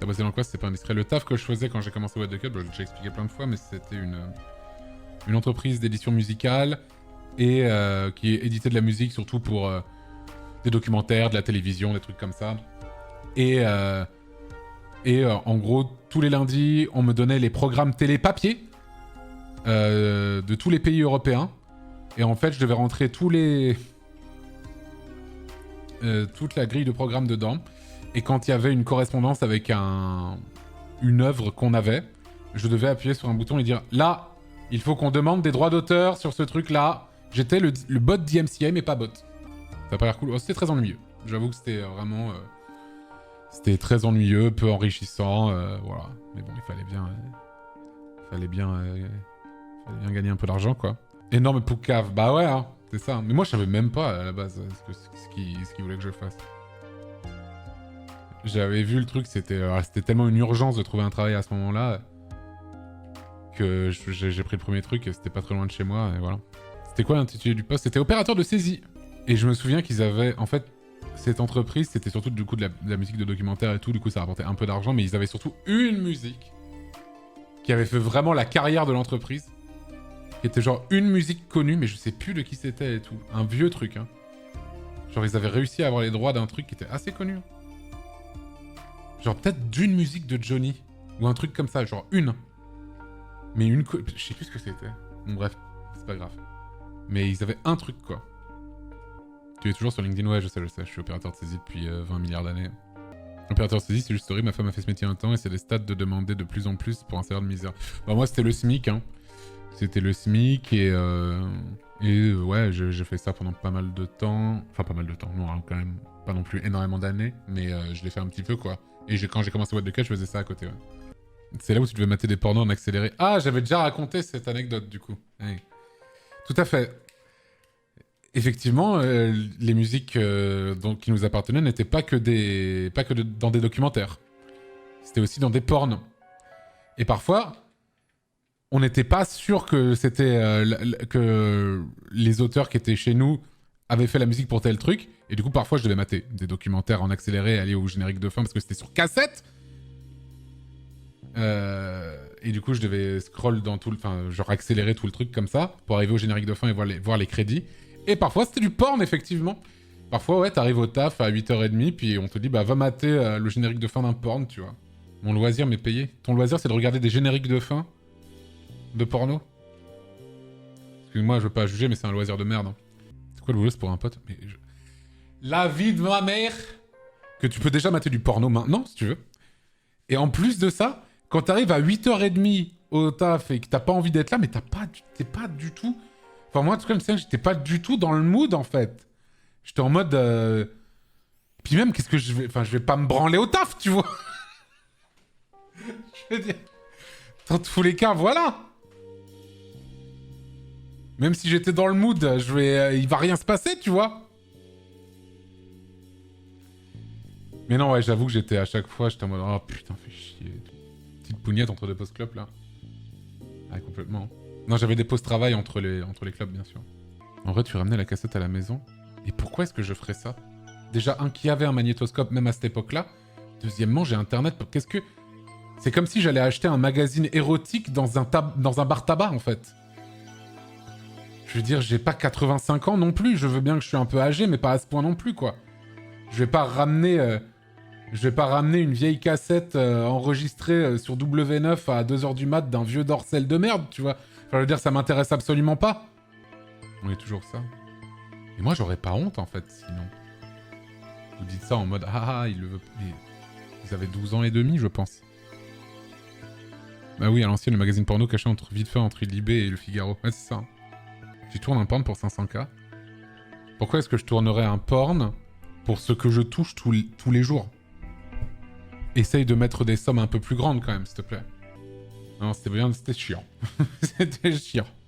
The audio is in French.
T'as bossé dans quoi? C'était pas indiscret. Le taf que je faisais quand j'ai commencé What the Cut, bah, je l'ai déjà expliqué plein de fois, mais c'était une entreprise d'édition musicale et qui éditait de la musique surtout pour des documentaires, de la télévision, des trucs comme ça. Et en gros, tous les lundis, on me donnait les programmes télé papier de tous les pays européens. Et en fait, je devais rentrer toute la grille de programmes dedans. Et quand il y avait une correspondance avec une œuvre qu'on avait, je devais appuyer sur un bouton et dire « Là, il faut qu'on demande des droits d'auteur sur ce truc-là. » J'étais le bot d'IMCA, mais pas bot. Ça a pas l'air cool. Oh, c'était très ennuyeux. J'avoue que c'était vraiment... c'était très ennuyeux, peu enrichissant. Voilà. Mais bon, il fallait bien gagner un peu d'argent, quoi. Énorme poucave. Bah ouais, hein, c'est ça. Mais moi, je savais même pas, à la base, ce qu'il voulait que je fasse. J'avais vu le truc, c'était tellement une urgence de trouver un travail à ce moment-là que j'ai pris le premier truc et c'était pas très loin de chez moi, et voilà. C'était quoi l'intitulé du poste? C'était opérateur de saisie. Et je me souviens qu'ils avaient... En fait, cette entreprise, c'était surtout du coup de la musique de documentaire et tout, du coup ça rapportait un peu d'argent, mais ils avaient surtout une musique qui avait fait vraiment la carrière de l'entreprise, qui était genre une musique connue, mais je sais plus de qui c'était et tout. Un vieux truc, hein. Genre ils avaient réussi à avoir les droits d'un truc qui était assez connu. Genre peut-être d'une musique de Johnny. Ou un truc comme ça, genre une. Mais une... Je sais plus ce que c'était. Bon bref, c'est pas grave. Mais ils avaient un truc, quoi. Tu es toujours sur LinkedIn? Ouais, je sais. Je suis opérateur de saisie depuis 20 milliards d'années. Opérateur de saisie, c'est juste horrible. Ma femme a fait ce métier un temps et c'est des stats de demander de plus en plus pour un salaire de misère. Bah moi, c'était le SMIC, hein. C'était le SMIC et ouais, j'ai fait ça pendant pas mal de temps. Enfin, pas mal de temps, non, hein, quand même. Pas non plus énormément d'années, mais je l'ai fait un petit peu, quoi. Et quand j'ai commencé What the Cut, je faisais ça à côté, ouais. C'est là où tu devais mater des pornos en accéléré. Ah, j'avais déjà raconté cette anecdote, du coup. Ouais. Tout à fait. Effectivement, les musiques qui nous appartenaient n'étaient pas que dans des documentaires. C'était aussi dans des pornos. Et parfois, on n'était pas sûr que c'était que les auteurs qui étaient chez nous avaient fait la musique pour tel truc. Et du coup, parfois, je devais mater des documentaires en accéléré et aller au générique de fin parce que c'était sur cassette. Et du coup, je devais scroll dans tout le... Enfin, genre accélérer tout le truc comme ça pour arriver au générique de fin et voir les crédits. Et parfois, c'était du porn, effectivement. Parfois, ouais, t'arrives au taf à 8h30, puis on te dit, bah, va mater le générique de fin d'un porn, tu vois. Mon loisir m'est payé. Ton loisir, c'est de regarder des génériques de fin de porno? Excuse-moi, je veux pas juger, mais c'est un loisir de merde. Hein. C'est quoi le boulot, c'est pour un pote? Mais la vie de ma mère! Que tu peux déjà mater du porno maintenant, si tu veux. Et en plus de ça, quand t'arrives à 8h30 au taf et que t'as pas envie d'être là, mais t'es pas du tout... Enfin, moi, en tout cas, j'étais pas du tout dans le mood, en fait. J'étais en mode... Puis même, qu'est-ce que je vais... Enfin, je vais pas me branler au taf, tu vois. Je veux dire... Dans tous les cas, voilà. Même si j'étais dans le mood, il va rien se passer, tu vois. Mais non, ouais, j'avoue que j'étais à chaque fois, j'étais en mode... Oh, putain, fais chier. Petite pougnette entre deux post-clubs, là. Ah, complètement. Non, j'avais des pauses travail entre les clubs, bien sûr. En vrai, tu ramenais la cassette à la maison. Et pourquoi est-ce que je ferais ça? Déjà, qui avait un magnétoscope, même à cette époque-là. Deuxièmement, j'ai Internet. Qu'est-ce que... C'est comme si j'allais acheter un magazine érotique dans un bar tabac, en fait. Je veux dire, j'ai pas 85 ans non plus. Je veux bien que je suis un peu âgé, mais pas à ce point non plus, quoi. Je vais pas ramener une vieille cassette enregistrée sur W9 à 2h du mat d'un vieux dorsel de merde, tu vois. Enfin, je veux dire, ça m'intéresse absolument pas. On est toujours ça. Et moi, j'aurais pas honte, en fait, sinon. Vous dites ça en mode, ah, il le veut... Mais vous avez 12 ans et demi, je pense. Bah oui, à l'ancienne, le magazine porno caché vite fait entre Libé et Le Figaro. Ouais, c'est ça. Tu tournes un porn pour 500K. Pourquoi est-ce que je tournerais un porn pour ce que je touche tous les jours? Essaye de mettre des sommes un peu plus grandes, quand même, s'il te plaît. Non, c'était chiant. C'était chiant.